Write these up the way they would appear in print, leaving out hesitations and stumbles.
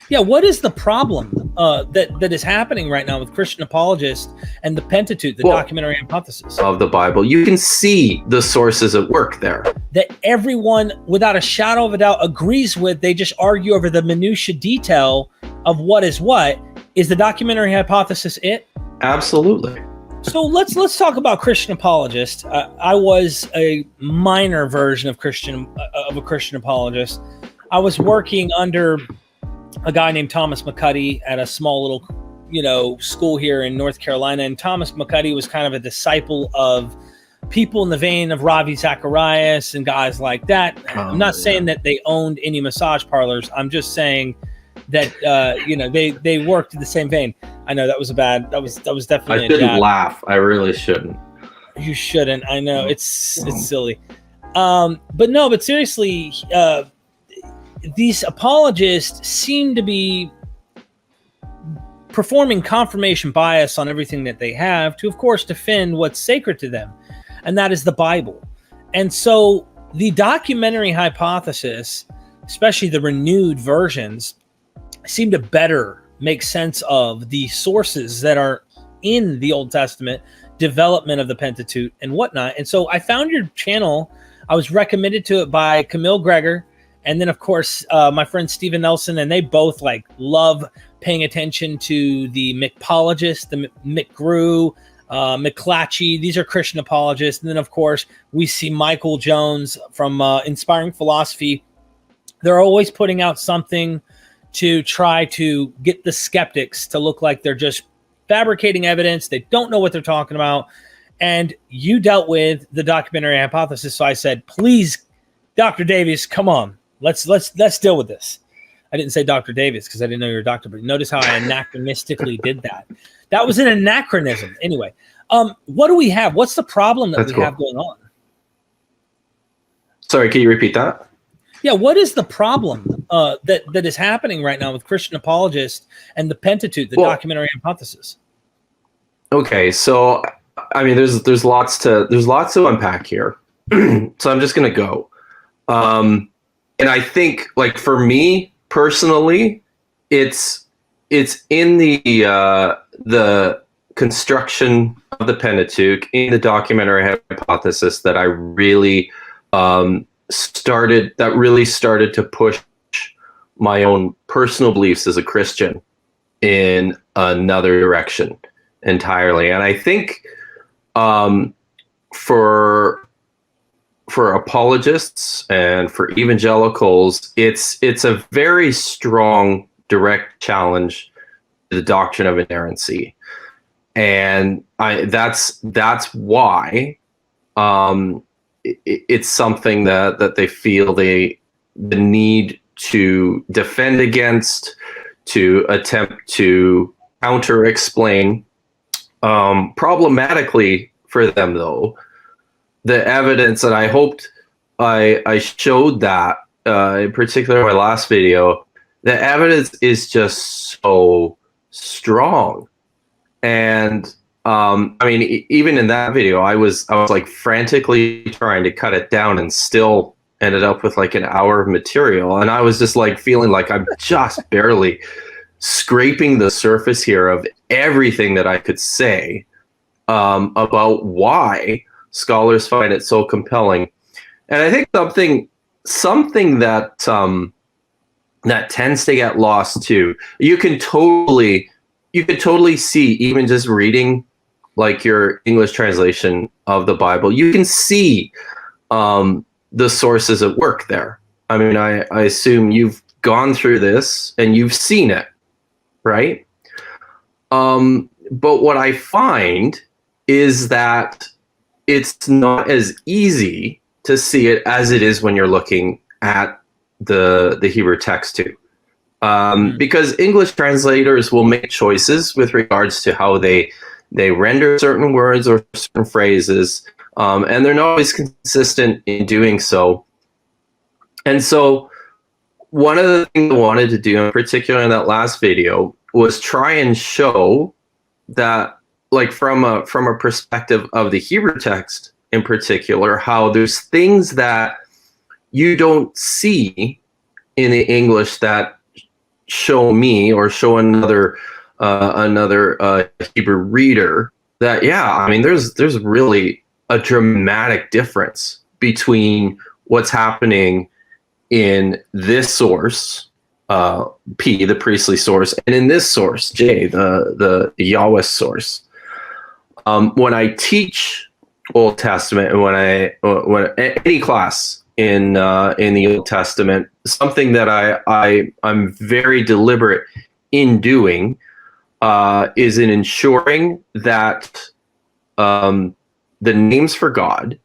Yeah, what is the problem that is happening right now with Christian apologists and the Pentateuch, the documentary hypothesis of the Bible? You can see the sources at work there. That everyone, without a shadow of a doubt, agrees with. They just argue over the minutia detail of what is what. Is the documentary hypothesis it? Absolutely. So let's talk about Christian apologist. I was a minor version of a Christian apologist. I was working under a guy named Thomas McCuddy at a small little, school here in North Carolina. And Thomas McCuddy was kind of a disciple of people in the vein of Ravi Zacharias and guys like that. I'm not saying that they owned any massage parlors. I'm just saying that, they worked in the same vein. I know that was definitely I shouldn't laugh. I really shouldn't. You shouldn't. I know it's silly. But seriously, these apologists seem to be performing confirmation bias on everything that they have to, of course, defend what's sacred to them, and that is the Bible. And so the documentary hypothesis, especially the renewed versions, seem to better make sense of the sources that are in the Old Testament, development of the Pentateuch and whatnot. And so I found your channel. I was recommended to it by Camille Greger, and then, of course, my friend Stephen Nelson, and they both love paying attention to the McPologist, the McGrew, McClatchy. These are Christian apologists. And then, of course, we see Michael Jones from Inspiring Philosophy. They're always putting out something to try to get the skeptics to look like they're just fabricating evidence. They don't know what they're talking about. And you dealt with the documentary hypothesis. So I said, please, Dr. Davies, come on. Let's deal with this. I didn't say Dr. Davis because I didn't know you were a doctor, but notice how I anachronistically did that. That was an anachronism. Anyway, what do we have? What's the problem that we have going on? Sorry, can you repeat that? Yeah, what is the problem that is happening right now with Christian apologists and the Pentateuch, the documentary hypothesis? Okay, so I mean, there's lots to unpack here. So I'm just gonna go. And I think, for me personally, it's in the construction of the Pentateuch, in the documentary hypothesis, that I really started to push my own personal beliefs as a Christian in another direction entirely. And I think for apologists and for evangelicals, it's a very strong direct challenge to the doctrine of inerrancy, and that's why it's something that they feel the need to defend against, to attempt to counter explain. Problematically for them, though, the evidence, and I hoped I showed that in particular in my last video, the evidence is just so strong. And I mean, even in that video, I was frantically trying to cut it down and still ended up with an hour of material. And I was just feeling like I'm just barely scraping the surface here of everything that I could say about why scholars find it so compelling. And I think something that that tends to get lost too. You could totally see, even just reading your English translation of the Bible, you can see the sources at work there. I mean, I assume you've gone through this and you've seen it, right? But what I find is that it's not as easy to see it as it is when you're looking at the Hebrew text too. Because English translators will make choices with regards to how they render certain words or certain phrases, and they're not always consistent in doing so. And so one of the things I wanted to do, in particular in that last video, was try and show that, from a perspective of the Hebrew text in particular, how there's things that you don't see in the English that show me or show another Hebrew reader that, yeah, I mean, there's really a dramatic difference between what's happening in this source, P, the priestly source, and in this source, J, the Yahweh source. When I teach Old Testament, and when any class in the Old Testament, something that I'm very deliberate in doing is in ensuring that the names for God,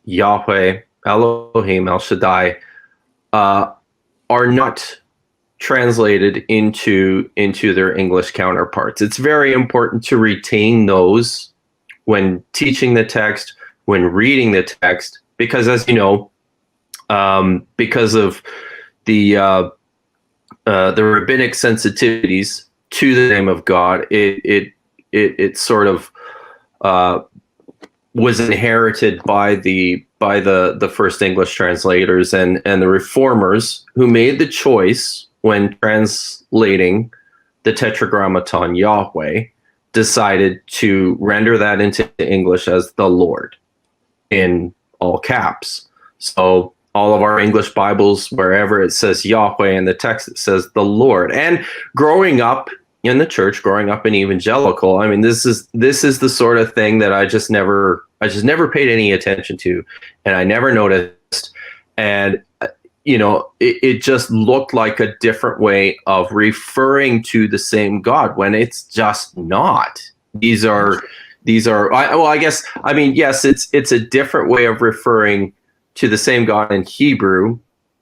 Yahweh, Elohim, El Shaddai, are not translated into their English counterparts. It's very important to retain those when teaching the text, when reading the text, because, as you know, because of the rabbinic sensitivities to the name of God, it sort of was inherited by the first English translators and the reformers, who made the choice when translating the Tetragrammaton Yahweh, decided to render that into English as the Lord in all caps. So all of our English Bibles, wherever it says Yahweh in the text, it says the Lord. And growing up in the church, growing up in evangelical, I mean, this is the sort of thing that I just never paid any attention to, and I never noticed. And it just looked like a different way of referring to the same God when it's just not. These are. I guess, I mean, yes, it's a different way of referring to the same God in Hebrew,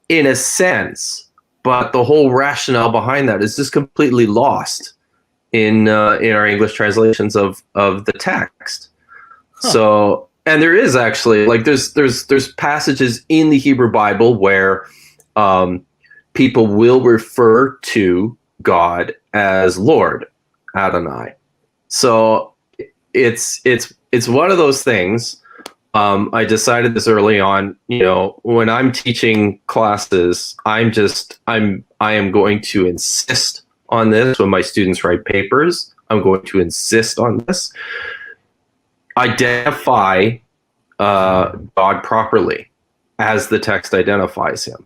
in a sense, but the whole rationale behind that is just completely lost in our English translations of the text. Huh. So, and there is actually, like, there's passages in the Hebrew Bible where people will refer to God as Lord, Adonai. So it's one of those things. I decided this early on, when I'm teaching classes, I am going to insist on this. When my students write papers, I'm going to insist on this. Identify God properly as the text identifies him.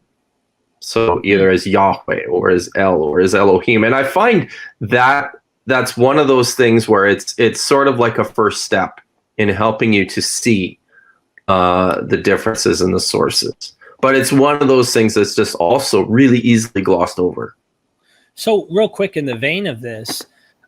So either as Yahweh or as El or as Elohim. And I find that that's one of those things where it's sort of like a first step in helping you to see the differences in the sources. But it's one of those things that's just also really easily glossed over. So real quick, in the vein of this,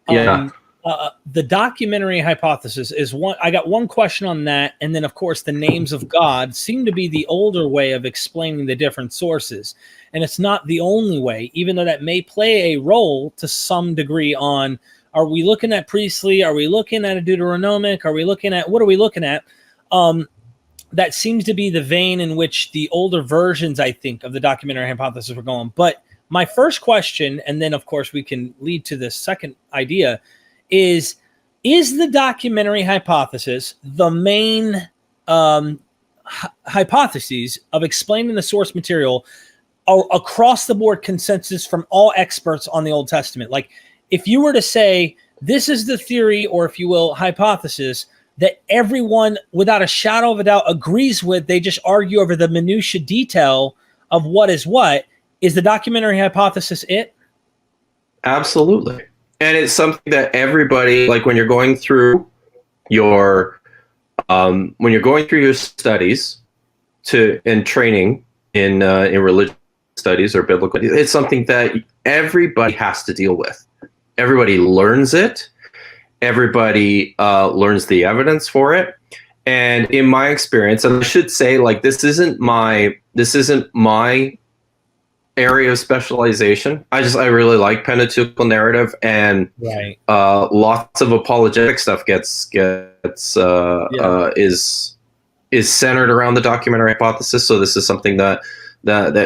the documentary hypothesis is one. I got one question on that. And then, of course, the names of God seem to be the older way of explaining the different sources. And it's not the only way, even though that may play a role to some degree on, are we looking at priestly? Are we looking at a Deuteronomic? Are we looking at, what are we looking at? That seems to be the vein in which the older versions, I think, of the documentary hypothesis were going. But my first question, and then, of course, we can lead to the second idea, is the documentary hypothesis the main hypotheses of explaining the source material across the board consensus from all experts on the Old Testament? Like, if you were to say, this is the theory, or if you will, hypothesis, that everyone, without a shadow of a doubt, agrees with, they just argue over the minutia detail of what is what, is the documentary hypothesis it? Absolutely. And it's something that everybody, like when you're going through your studies and training in religious studies or biblical, it's something that everybody has to deal with. Everybody learns it. Everybody learns the evidence for it. And in my experience, and I should say, like, this isn't my area of specialization. I really like Pentateuchal narrative, and lots of apologetic stuff is centered around the documentary hypothesis. So this is something that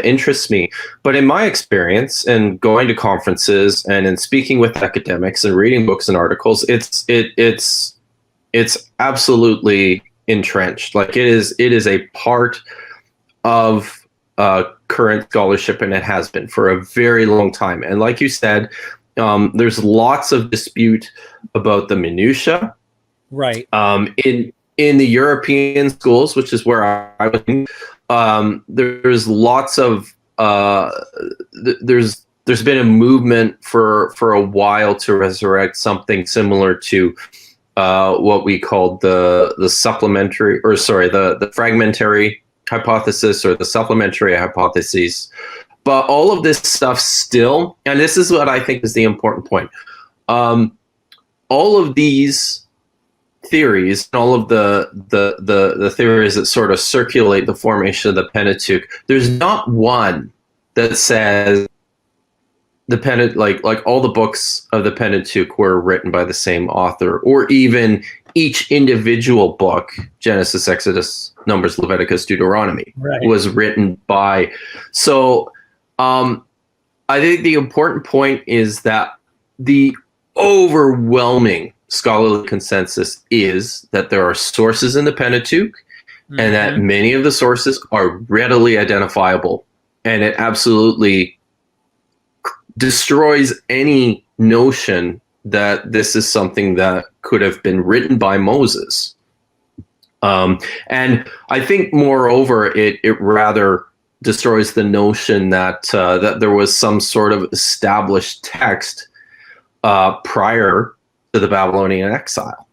interests me. But in my experience, and going to conferences and in speaking with academics and reading books and articles, it's absolutely entrenched. Like, it is a part of current scholarship, and it has been for a very long time. And like you said, there's lots of dispute about the minutia. Right. In the European schools, which is where I was, there's lots of there's been a movement for a while to resurrect something similar to what we called the supplementary, or sorry, the fragmentary hypothesis or the supplementary hypotheses. But all of this stuff still, and this is what I think is the important point, all of these theories and all of the theories that sort of circulate the formation of the Pentateuch, there's not one that says the like all the books of the Pentateuch were written by the same author, or even each individual book, Genesis, Exodus, Numbers, Leviticus, Deuteronomy, was written by. So I think the important point is that the overwhelming scholarly consensus is that there are sources in the Pentateuch, and that many of the sources are readily identifiable, and it absolutely destroys any notion that this is something that could have been written by Moses. And I think, moreover, it rather destroys the notion that that there was some sort of established text prior to the Babylonian exile.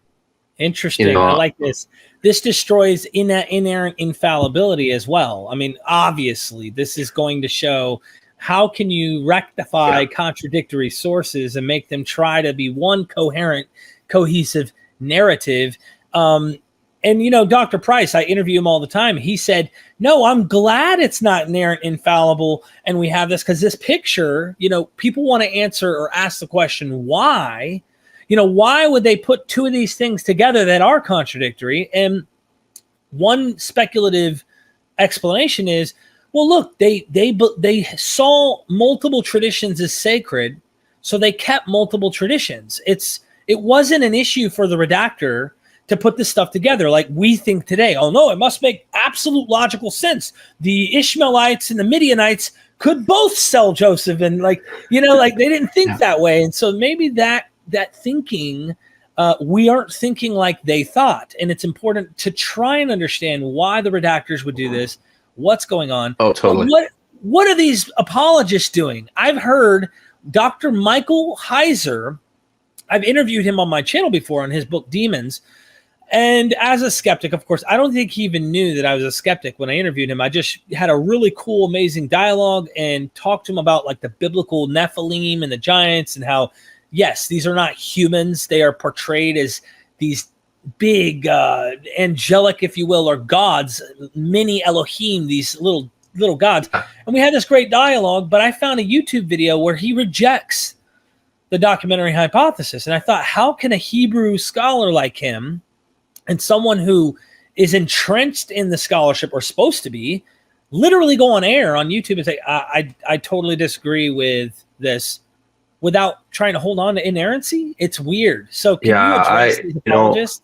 Interesting. You know, I like this. This destroys inerrant infallibility as well. I mean, obviously, this is going to show how can you rectify contradictory sources and make them try to be one coherent, cohesive narrative. And, you know, Dr. Price, I interview him all the time. He said, no, I'm glad it's not inerrant infallible. And we have this because this picture, you know, people want to answer or ask the question, why? You know, why would they put two of these things together that are contradictory? And one speculative explanation is, well, look, they saw multiple traditions as sacred, so they kept multiple traditions. It wasn't an issue for the redactor to put this stuff together like we think today. Oh, no, it must make absolute logical sense. The Ishmaelites and the Midianites could both sell Joseph, and like, you know, like they didn't think that way. And so maybe that thinking, we aren't thinking like they thought. And it's important to try and understand why the redactors would do this, what's going on. Oh, totally. What are these apologists doing? I've heard Dr. Michael Heiser, I've interviewed him on my channel before on his book, Demons. And as a skeptic, of course, I don't think he even knew that I was a skeptic when I interviewed him. I just had a really cool, amazing dialogue and talked to him about like the biblical Nephilim and the giants and how, yes, these are not humans. They are portrayed as these big, angelic, if you will, or gods, mini Elohim, these little gods. And we had this great dialogue, but I found a YouTube video where he rejects the documentary hypothesis. And I thought, how can a Hebrew scholar like him and someone who is entrenched in the scholarship, or supposed to be, literally go on air on YouTube and say, I totally disagree with this, without trying to hold on to inerrancy? It's weird. So can you address these apologists?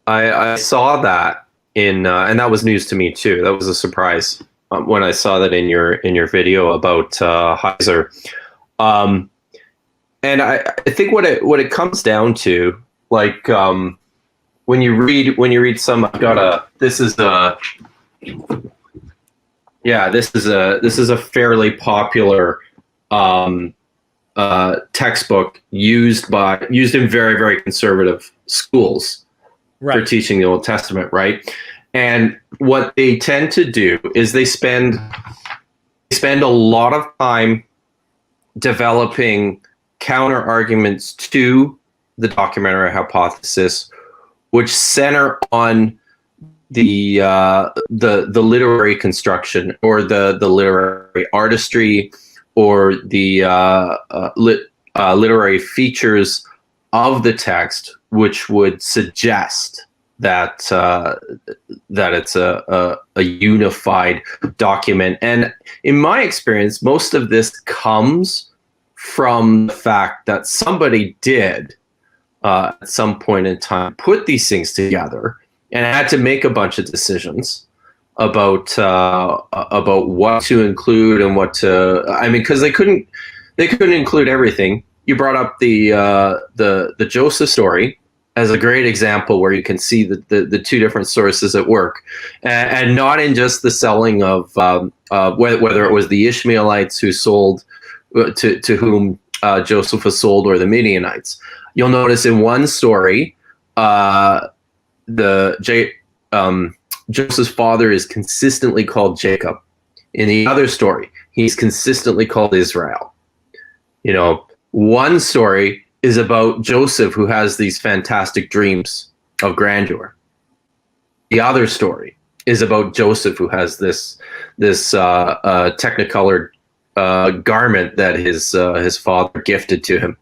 I saw that in, and that was news to me too. That was a surprise when I saw that in your video about Heiser. And I think what it comes down to, like, when you read some, this is a fairly popular textbook used in very, very conservative schools for teaching the Old Testament, right? And what they tend to do is they spend a lot of time developing counter arguments to the documentary hypothesis, which center on the literary construction, or the literary artistry, or the literary features of the text, which would suggest that it's a unified document. And in my experience, most of this comes from the fact that somebody did at some point in time put these things together and had to make a bunch of decisions. about what to include and what to. I mean, because they couldn't include everything. You brought up the Joseph story as a great example where you can see the two different sources at work, and not in just the selling of whether it was the Ishmaelites who sold to whom Joseph was sold, or the Midianites. You'll notice in one story, Joseph's father is consistently called Jacob. In the other story, he's consistently called Israel. You know, one story is about Joseph, who has these fantastic dreams of grandeur. The other story is about Joseph, who has this technicolored garment that his father gifted to him.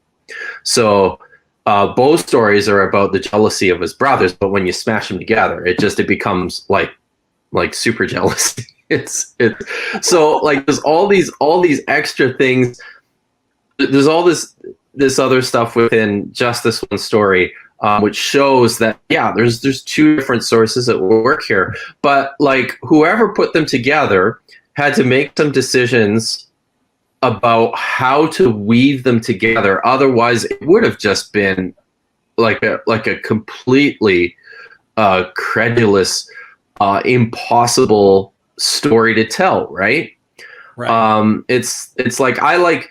So both stories are about the jealousy of his brothers, but when you smash them together, it becomes like super jealousy. It's so like there's all these extra things. There's all this other stuff within just this one story, which shows that there's two different sources at work here. But like whoever put them together had to make some decisions about how to weave them together. Otherwise, it would have just been like a completely credulous, impossible story to tell. Right. It's like I like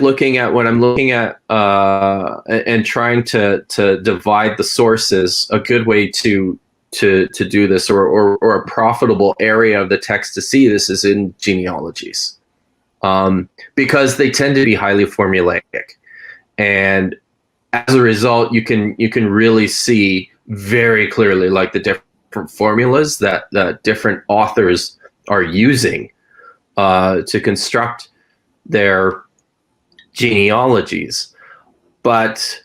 looking at when I'm looking at and trying to divide the sources. A good way to do this, or a profitable area of the text to see this, is in genealogies. Because they tend to be highly formulaic, and as a result, you can really see very clearly like the different formulas that different authors are using to construct their genealogies. But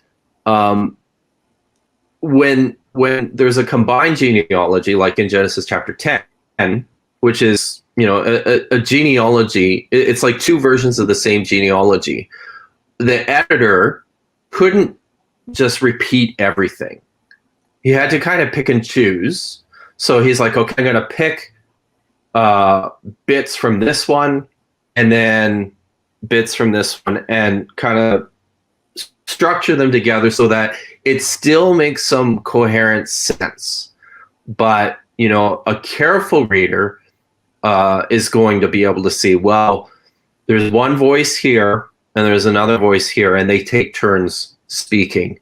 when there's a combined genealogy, like in Genesis chapter 10, which is a genealogy, it's like two versions of the same genealogy. The editor couldn't just repeat everything. He had to kind of pick and choose. So he's like, okay, I'm going to pick bits from this one and then bits from this one, and kind of structure them together so that it still makes some coherent sense. But, a careful reader is going to be able to see, well, there's one voice here and there's another voice here, and they take turns speaking.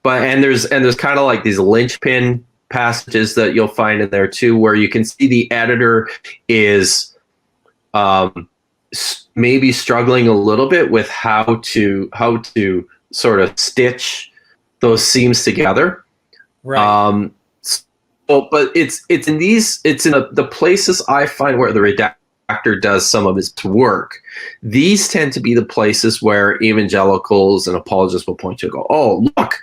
And there's kind of like these linchpin passages that you'll find in there too, where you can see the editor is maybe struggling a little bit with how to sort of stitch those seams together. Right. But it's in the places I find where the redactor does some of his work. These tend to be the places where evangelicals and apologists will point to and go, oh, look,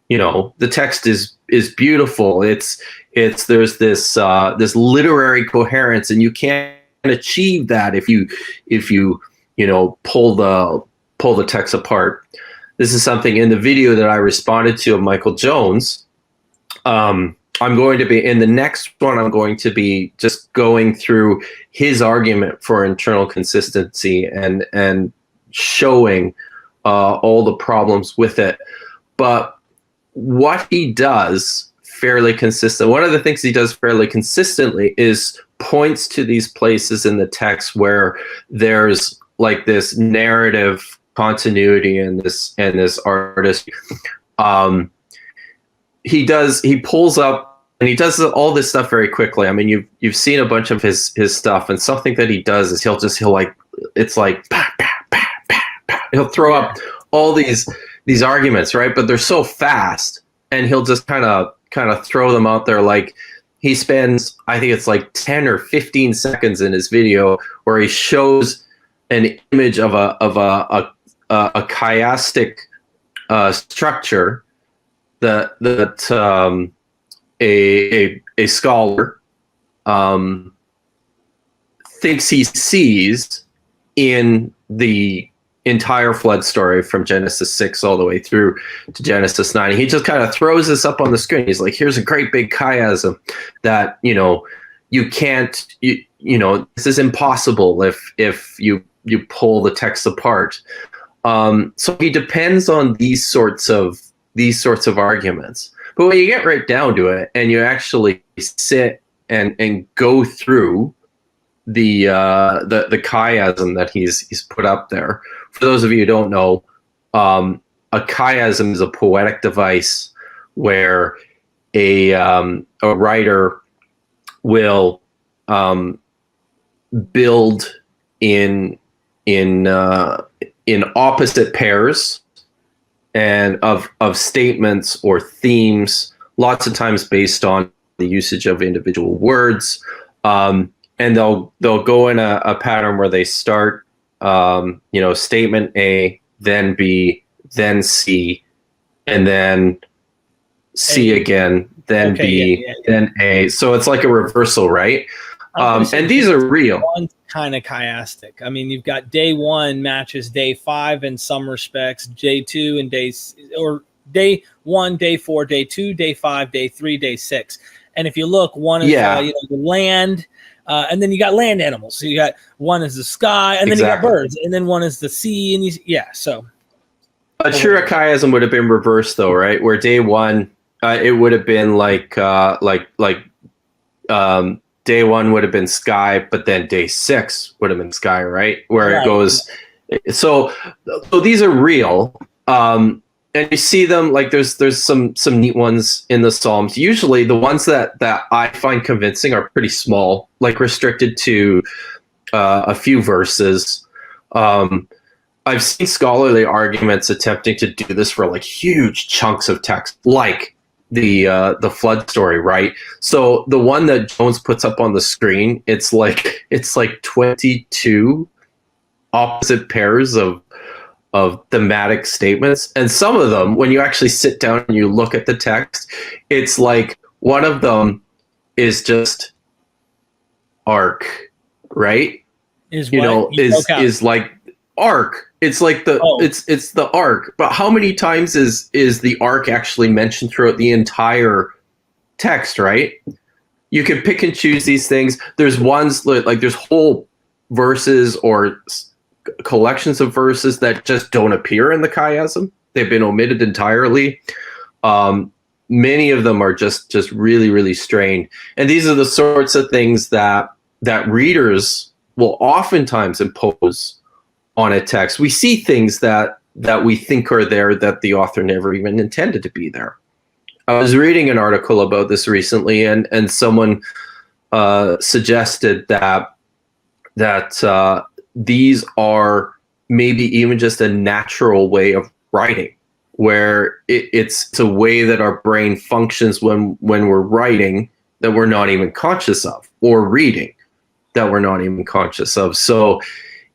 the text is beautiful. There's this literary coherence, and you can't achieve that if you pull the text apart. This is something in the video that I responded to of Michael Jones. I'm going to be in the next one. I'm going to be just going through his argument for internal consistency and showing all the problems with it. But what he does fairly consistent. One of the things he does fairly consistently is points to these places in the text where there's like this narrative continuity and this artist. He pulls up and he does all this stuff very quickly. I mean, you've seen a bunch of his stuff, and something that he does is he'll throw up all these arguments, right? But they're so fast, and he'll just kind of throw them out there. Like he spends, I think it's like 10 or 15 seconds in his video where he shows an image of a chiastic structure that a scholar thinks he sees in the entire flood story from Genesis 6 all the way through to Genesis 9. He just kind of throws this up on the screen. He's like, here's a great big chiasm that, you can't, this is impossible if you pull the text apart. So he depends on these sorts of arguments. But when you get right down to it, and you actually sit and go through the chiasm that he's put up there. For those of you who don't know, a chiasm is a poetic device where a writer will build in opposite pairs and of statements or themes, lots of times based on the usage of individual words. And they'll go in a pattern where they start, statement A, then B, then C, and then C again, then B, then A. So it's like a reversal, right? And these are real. One's kind of chiastic. I mean, you've got day 1 matches day 5 in some respects, day 2 and day 1, day 4, day 2, day 5, day 3, day 6. And if you look, one is the land, and then you got land animals. So you got one is the sky, and then you got birds, and then one is the sea, and so. A true chiasm would have been reversed, though, right? Where day 1, it would have been day 1 would have been sky, but then day 6 would have been sky, right? Where it goes. So these are real. And you see them, like there's some neat ones in the Psalms. Usually the ones that I find convincing are pretty small, like restricted to a few verses. I've seen scholarly arguments attempting to do this for like huge chunks of text, like the flood story, right? So the one that Jones puts up on the screen, it's like 22 opposite pairs of thematic statements, and some of them, when you actually sit down and you look at the text, it's like one of them is just ark, right? Is like ark. It's like it's the ark. But how many times is the ark actually mentioned throughout the entire text, right? You can pick and choose these things. There's ones like there's whole verses or collections of verses that just don't appear in the chiasm. They've been omitted entirely. Many of them are just really, really strained. And these are the sorts of things that readers will oftentimes impose on a text. We see things that we think are there that the author never even intended to be there. I was reading an article about this recently, and someone suggested that these are maybe even just a natural way of writing, where it's a way that our brain functions when we're writing that we're not even conscious of, or reading that we're not even conscious of. So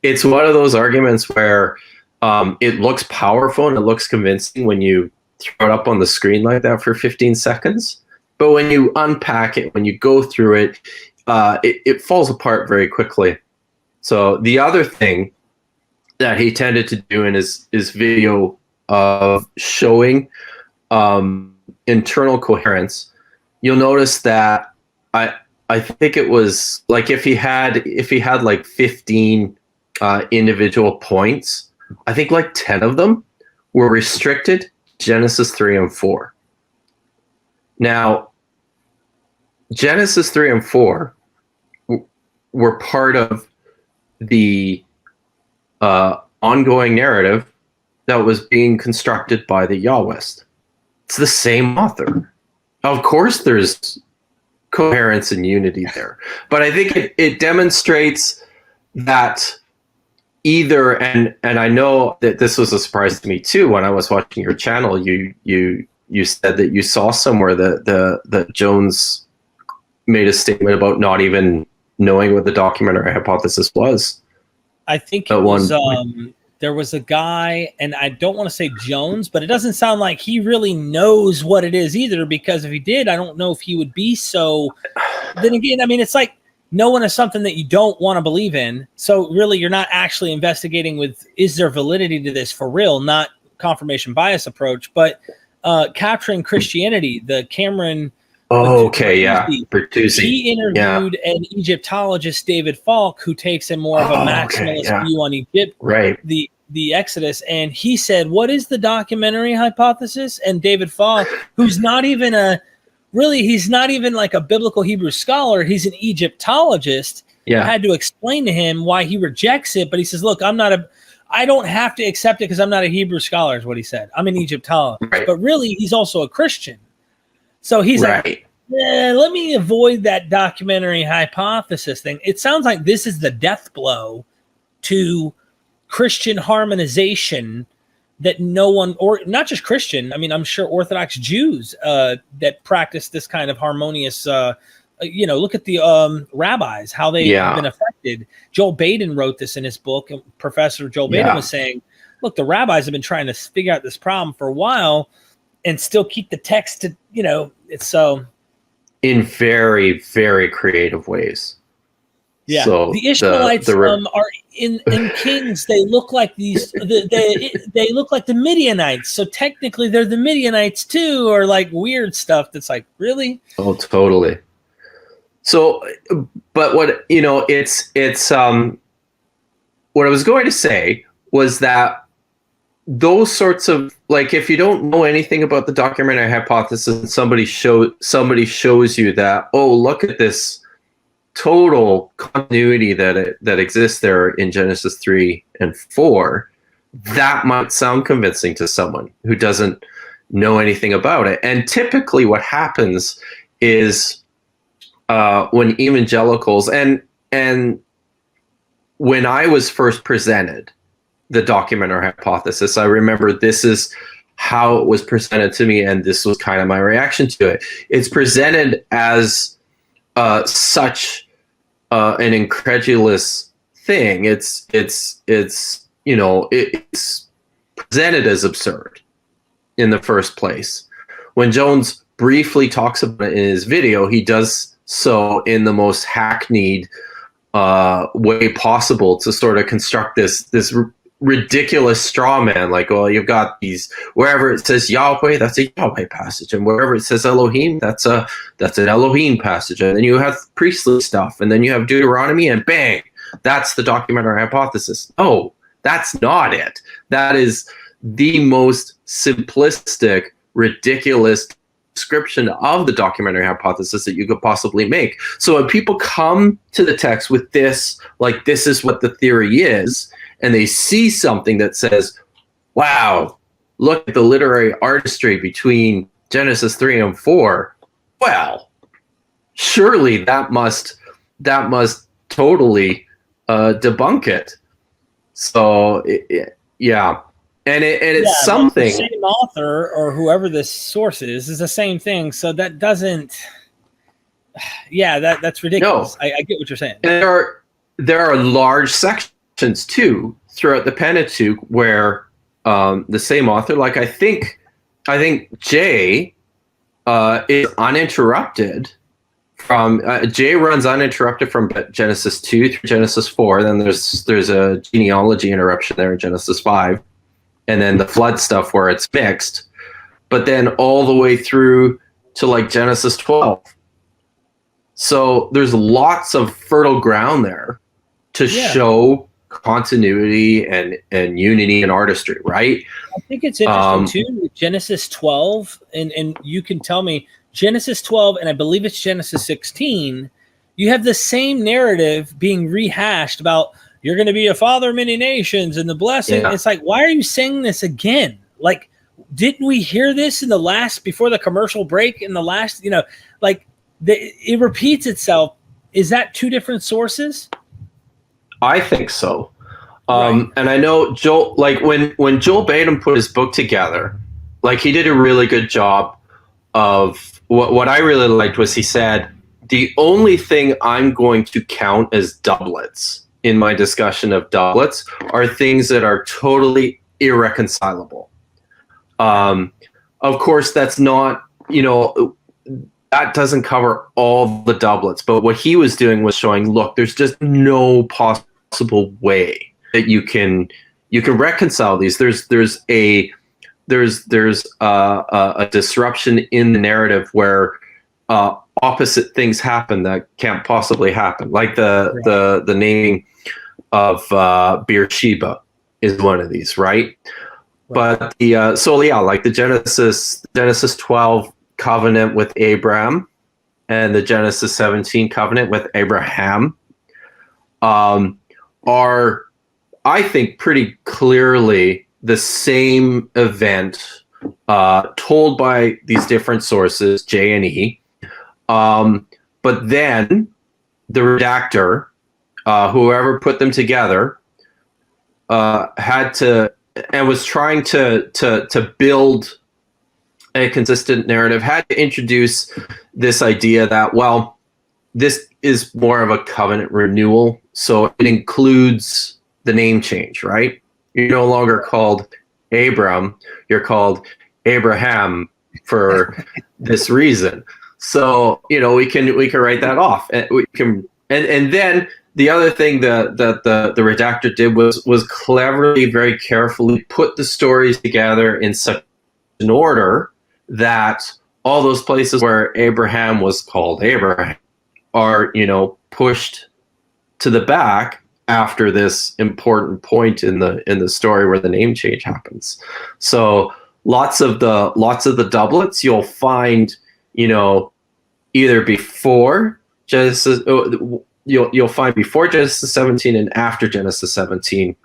it's one of those arguments where it looks powerful and it looks convincing when you throw it up on the screen like that for 15 seconds. But when you unpack it, when you go through it, it falls apart very quickly. So the other thing that he tended to do in his video of showing internal coherence, you'll notice that I think it was like if he had like 15 individual points, I think like 10 of them were restricted Genesis 3 and 4. Now, Genesis 3 and 4 were part of the ongoing narrative that was being constructed by the Yahwist. It's the same author. Of course there's coherence and unity there. But I think it demonstrates that either, and I know that this was a surprise to me too, when I was watching your channel, you said that you saw somewhere that Jones made a statement about not even knowing what the documentary hypothesis was. I think it was there was a guy, and I don't want to say Jones, but it doesn't sound like he really knows what it is either, because if he did, I don't know if he would be so. Then again, I mean, it's like knowing is something that you don't want to believe in. So really, you're not actually investigating with, is there validity to this for real, not confirmation bias approach, but capturing Christianity. The Cameron Oh, okay, yeah. Bertuzzi. He interviewed an Egyptologist, David Falk, who takes a more of a maximalist view on Egypt, right? The Exodus, and he said, "What is the documentary hypothesis?" And David Falk, who's not even he's not even like a biblical Hebrew scholar, he's an Egyptologist, had to explain to him why he rejects it. But he says, "Look, I don't have to accept it because I'm not a Hebrew scholar," is what he said. I'm an Egyptologist, but really, he's also a Christian. So he's like, let me avoid that documentary hypothesis thing. It sounds like this is the death blow to Christian harmonization that no one, or not just Christian, I mean, I'm sure Orthodox Jews that practice this kind of harmonious, look at the rabbis, how they've been affected. Joel Baden wrote this in his book, and Professor Joel Baden was saying, look, the rabbis have been trying to figure out this problem for a while and still keep the text to, it's so. In very, very creative ways. Yeah, so the Ishmaelites are in Kings. They look like these. They look like the Midianites. So technically, they're the Midianites too, or like weird stuff. That's like, really? Oh, totally. So, but what it's what I was going to say was that those sorts of, like, if you don't know anything about the documentary hypothesis, and somebody shows you that, oh, look at this total continuity that exists there in Genesis 3 and 4, that might sound convincing to someone who doesn't know anything about it. And typically what happens is when evangelicals, and when I was first presented the documentary hypothesis, I remember this is how it was presented to me, and this was kind of my reaction to it. It's presented as such an incredulous thing. It's presented as absurd in the first place. When Jones briefly talks about it in his video, he does so in the most hackneyed way possible to sort of construct this ridiculous straw man, like, well, you've got these, wherever it says Yahweh, that's a Yahweh passage, and wherever it says Elohim, that's an Elohim passage, and then you have priestly stuff, and then you have Deuteronomy, and bang, that's the documentary hypothesis. No, that's not it. That is the most simplistic, ridiculous description of the documentary hypothesis that you could possibly make. So when people come to the text with this, like, this is what the theory is, and they see something that says, wow, look at the literary artistry between Genesis 3 and 4. Well, surely that must totally debunk it. So, yeah. And it's something. The same author or whoever this source is the same thing. So that doesn't. Yeah, that's ridiculous. No. I get what you're saying. And there are large sections too throughout the Pentateuch where the same author, like I think Jay is uninterrupted from Jay runs uninterrupted from Genesis 2 through Genesis 4. Then there's a genealogy interruption there in Genesis 5, and then the flood stuff where it's mixed, but then all the way through to like Genesis 12. So there's lots of fertile ground there to show continuity and unity and artistry, right? I think it's interesting too with Genesis 12, and you can tell me Genesis 12, and I believe it's Genesis 16, you have the same narrative being rehashed about you're going to be a father of many nations and the blessing. Yeah. It's like, why are you saying this again? Like, didn't we hear this in the last, before the commercial break, in the last, it repeats itself. Is that two different sources? I think so. Right. And I know Joel, like when Joel Baden put his book together, like he did a really good job of what I really liked was he said, the only thing I'm going to count as doublets in my discussion of doublets are things that are totally irreconcilable. Of course, that's not, that doesn't cover all the doublets, but what he was doing was showing, look, there's just no possible way that you can reconcile these. There's a disruption in the narrative where opposite things happen that can't possibly happen, like the naming of Beersheba is one of these, right? But the like the Genesis 12 covenant with Abraham and the Genesis 17 covenant with Abraham are, I think, pretty clearly the same event told by these different sources, J and E. But then the redactor, whoever put them together, had to, and was trying to build a consistent narrative, had to introduce this idea that, well, this is more of a covenant renewal, so it includes the name change, right? You're no longer called Abram, you're called Abraham for this reason. So, we can write that off, and we can, and then the other thing that the redactor did was cleverly, very carefully put the stories together in such an order that all those places where Abraham was called Abraham are, pushed to the back after this important point in the story where the name change happens. So lots of the doublets you'll find, either before Genesis, you'll find before Genesis 17 and after Genesis 17,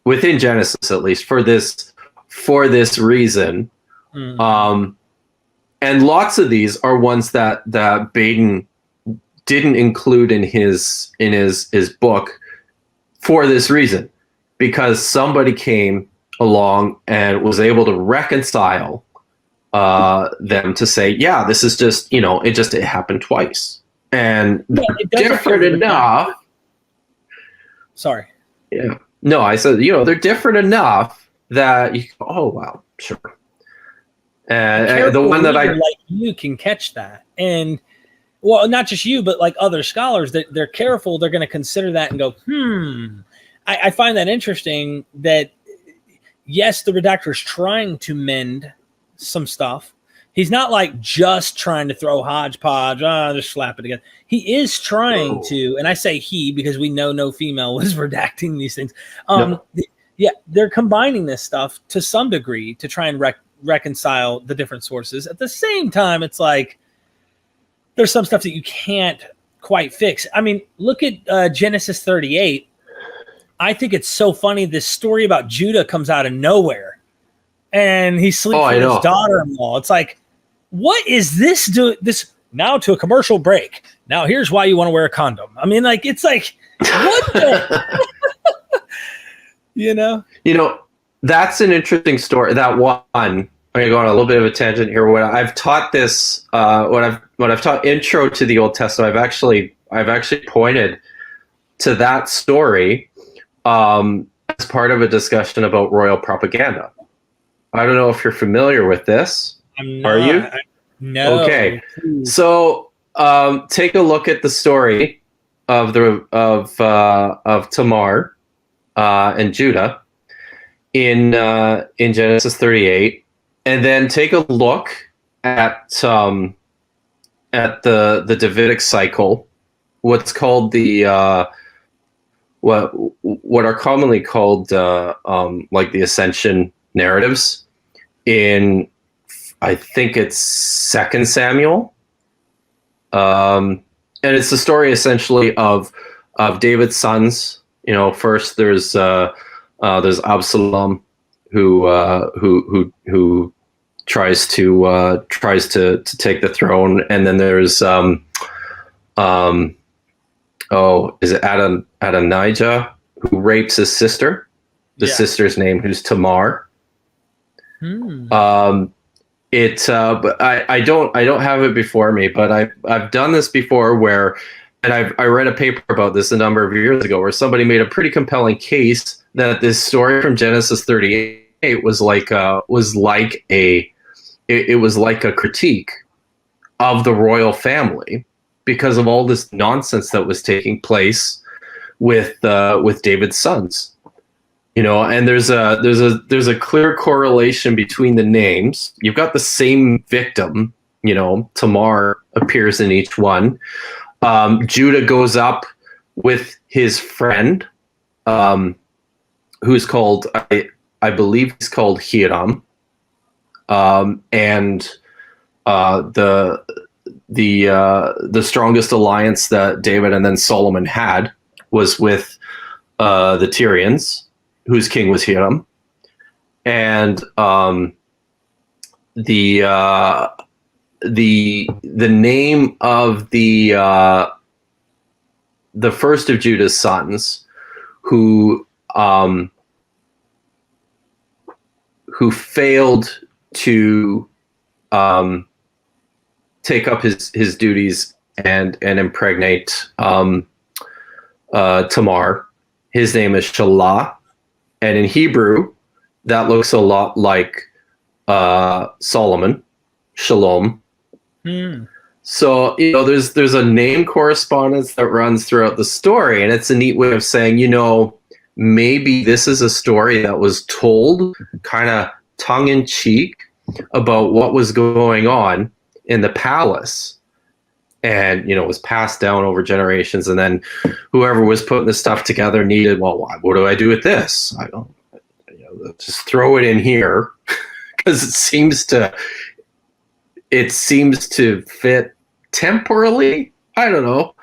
within Genesis at least, for this reason. And lots of these are ones that Baden didn't include in his book for this reason, because somebody came along and was able to reconcile them to say, yeah, this is just, it happened twice. And different enough. Sorry. Yeah. No, I said, they're different enough that you go, oh, wow, sure. And the one that like you can catch that. And, well, not just you, but like other scholars, that they're careful. They're going to consider that and go, I find that interesting that, yes, the redactor is trying to mend some stuff. He's not like just trying to throw hodgepodge, just slap it together. He is trying to, and I say he because we know no female was redacting these things. No. Yeah, they're combining this stuff to some degree to try and reconcile the different sources. At the same time, it's like there's some stuff that you can't quite fix. I mean, look at Genesis 38. I think it's so funny. This story about Judah comes out of nowhere, and he sleeps with his daughter-in-law. It's like, what is this do? This now to a commercial break. Now here's why you want to wear a condom. I mean, like, it's like, what the? That's an interesting story. That one, I'm gonna go on a little bit of a tangent here. When I've taught this, when I've taught Intro to the Old Testament, I've actually pointed to that story as part of a discussion about royal propaganda. I don't know if you're familiar with this. I'm not. Are you? No. Okay. So take a look at the story of Tamar and Judah in Genesis 38, and then take a look at the Davidic cycle, what's called the what are commonly called like the ascension narratives in, I think it's 2 Samuel, and it's the story essentially of David's sons. First there's Absalom, who tries to take the throne, and then there's is it Adonijah, who rapes his sister, the sister's name, who's Tamar. But I don't have it before me, but I've done this before where, and I read a paper about this a number of years ago, where somebody made a pretty compelling case that this story from Genesis 38 was like a critique of the royal family because of all this nonsense that was taking place with David's sons. And there's a clear correlation between the names. You've got the same victim Tamar appears in each one. Judah goes up with his friend, who's called, I believe he's called Hiram. And the strongest alliance that David and then Solomon had was with the Tyrians, whose king was Hiram. And the name of the first of Judah's sons, who failed to take up his duties and impregnate Tamar. His name is Shelah, and in Hebrew, that looks a lot like Solomon, Shalom. So there's a name correspondence that runs throughout the story, and it's a neat way of saying, maybe this is a story that was told kind of tongue in cheek about what was going on in the palace, and was passed down over generations, and then whoever was putting this stuff together needed, well, what do I do with this? I don't, just throw it in here because it seems to fit temporally. I don't know.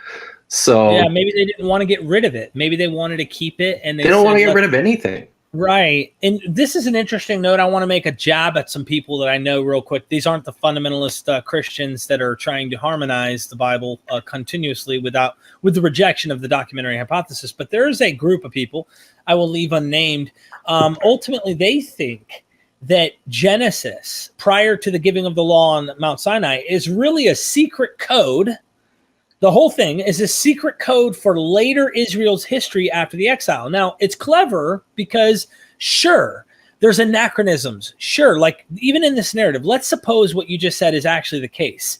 So yeah, maybe they didn't want to get rid of it. Maybe they wanted to keep it, and they don't want to get rid of anything. Right. And this is an interesting note. I want to make a jab at some people that I know real quick. These aren't the fundamentalist Christians that are trying to harmonize the Bible continuously with the rejection of the documentary hypothesis. But there is a group of people I will leave unnamed. Ultimately, they think that Genesis, prior to the giving of the law on Mount Sinai, is really a secret code. The whole thing is a secret code for later Israel's history after the exile. Now, it's clever because, sure, there's anachronisms. Sure, like even in this narrative, let's suppose what you just said is actually the case.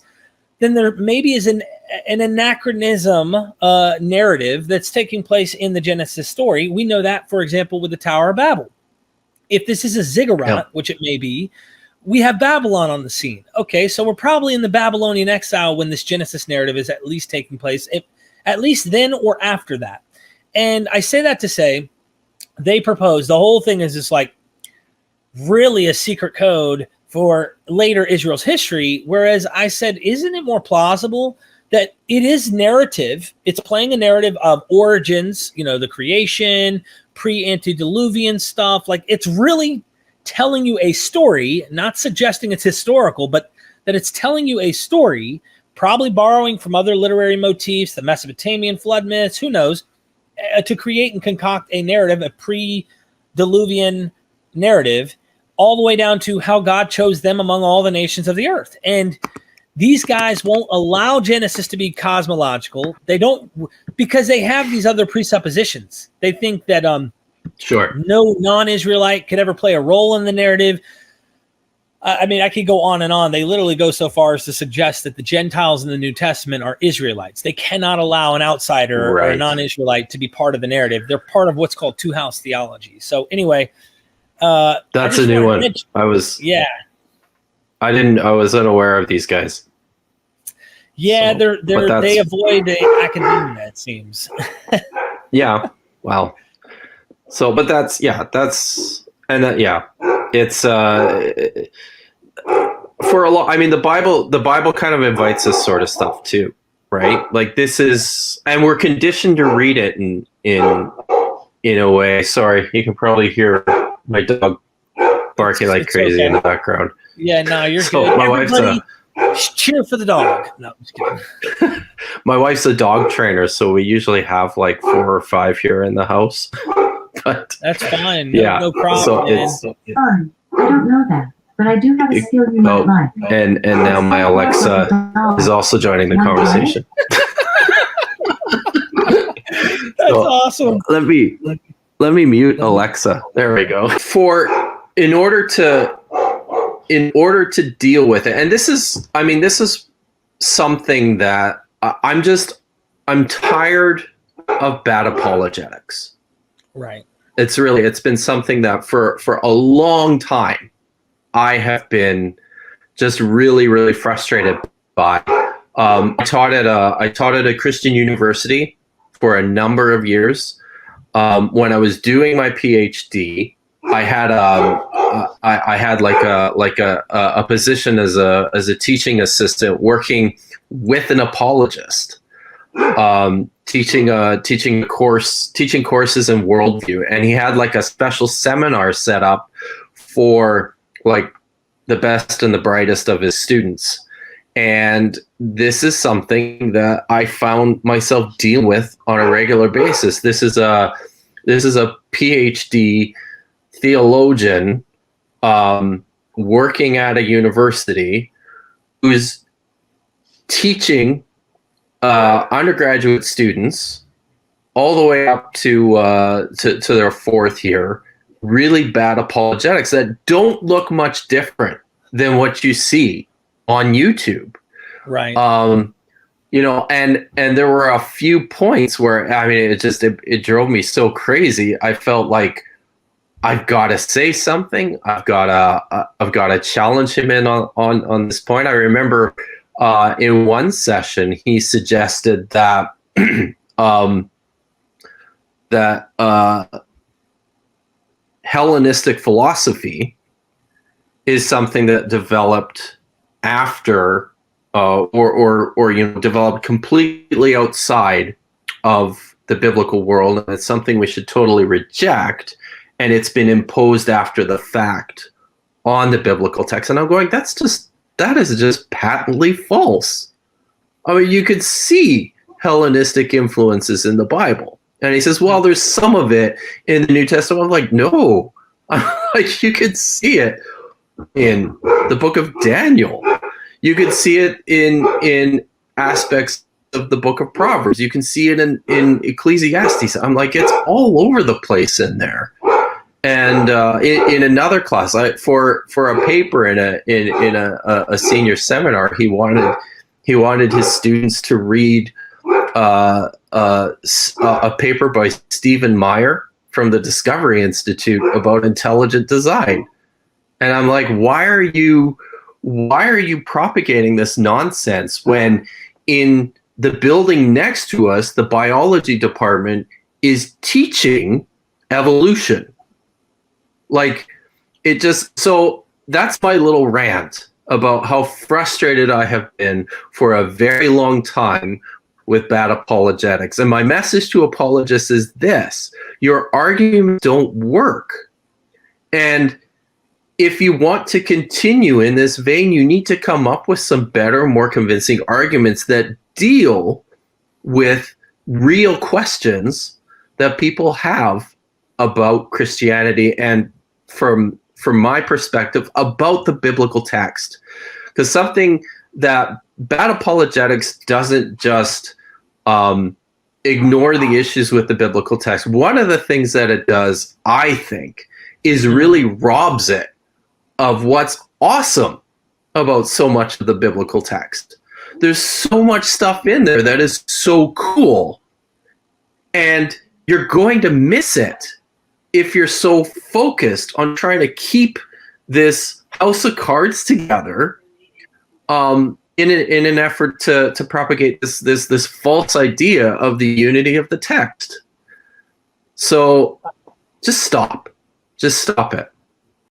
Then there maybe is an anachronism narrative that's taking place in the Genesis story. We know that, for example, with the Tower of Babel. If this is a ziggurat, which it may be, we have Babylon on the scene. Okay, so we're probably in the Babylonian exile when this Genesis narrative is at least taking place, at least then or after that. And I say that to say, they propose, the whole thing is just like really a secret code for later Israel's history, whereas I said, isn't it more plausible that it is narrative? It's playing a narrative of origins, the creation, pre-antediluvian stuff. Like it's really telling you a story, not suggesting it's historical, but that it's telling you a story, probably borrowing from other literary motifs, the Mesopotamian flood myths, who knows, to create and concoct a narrative, a pre-diluvian narrative, all the way down to how God chose them among all the nations of the earth. And these guys won't allow Genesis to be cosmological. They don't, because they have these other presuppositions. They think that sure, no non-Israelite could ever play a role in the narrative. I mean, I could go on and on. They literally go so far as to suggest that the Gentiles in the New Testament are Israelites. They cannot allow an outsider or a non-Israelite to be part of the narrative. They're part of what's called two-house theology. So anyway, that's a new one. I was unaware of these guys. Yeah, so, they avoid the academia, it seems. Yeah. Wow. So, but it's for a lot. I mean, the Bible kind of invites this sort of stuff too, right? Like this is, and we're conditioned to read it in a way. Sorry, you can probably hear my dog barking like crazy in the background. Yeah, no, you're good. My wife's cheer for the dog. No, I'm just kidding. My wife's a dog trainer, so we usually have like 4 or 5 here in the house. But that's fine. No problem. So I don't know that, but I do have a skill you might like. And now my Alexa is also joining the conversation. That's awesome. Let me mute Alexa. There we go. In order to deal with it, and this is something that I'm tired of bad apologetics. Right. It's been something that for a long time I have been just really, really frustrated by. I taught at a Christian university for a number of years. When I was doing my PhD, I had a position as a teaching assistant working with an apologist, teaching courses in worldview, and he had like a special seminar set up for like the best and the brightest of his students. And this is something that I found myself dealing with on a regular basis. This is a PhD theologian working at a university who's teaching undergraduate students all the way up to their fourth year really bad apologetics that don't look much different than what you see on YouTube. Right. You know, and there were a few points where, I mean, it drove me so crazy. I felt like I've got to say something. I've got to challenge him in on this point. I remember in one session he suggested that Hellenistic philosophy is something that developed after or you know, developed completely outside of the biblical world, and it's something we should totally reject, and it's been imposed after the fact on the biblical text. And I'm going, that is just patently false. I mean, you could see Hellenistic influences in the Bible. And he says, well, there's some of it in the New Testament. I'm like, no. Like, you could see it in the book of Daniel. You could see it in aspects of the book of Proverbs. You can see it in Ecclesiastes. I'm like, it's all over the place in there. And in another class, for a paper in a senior seminar, he wanted his students to read a paper by Stephen Meyer from the Discovery Institute about intelligent design. And I'm like, why are you propagating this nonsense when in the building next to us, the biology department is teaching evolution? Like, it just, so that's my little rant about how frustrated I have been for a very long time with bad apologetics. And my message to apologists is this: your arguments don't work. And if you want to continue in this vein, you need to come up with some better, more convincing arguments that deal with real questions that people have about Christianity and, from my perspective, about the biblical text. Because something that bad apologetics doesn't just ignore the issues with the biblical text. One of the things that it does, I think, is really robs it of what's awesome about so much of the biblical text. There's so much stuff in there that is so cool, and you're going to miss it if you're so focused on trying to keep this house of cards together in an effort to propagate this false idea of the unity of the text. So just stop it.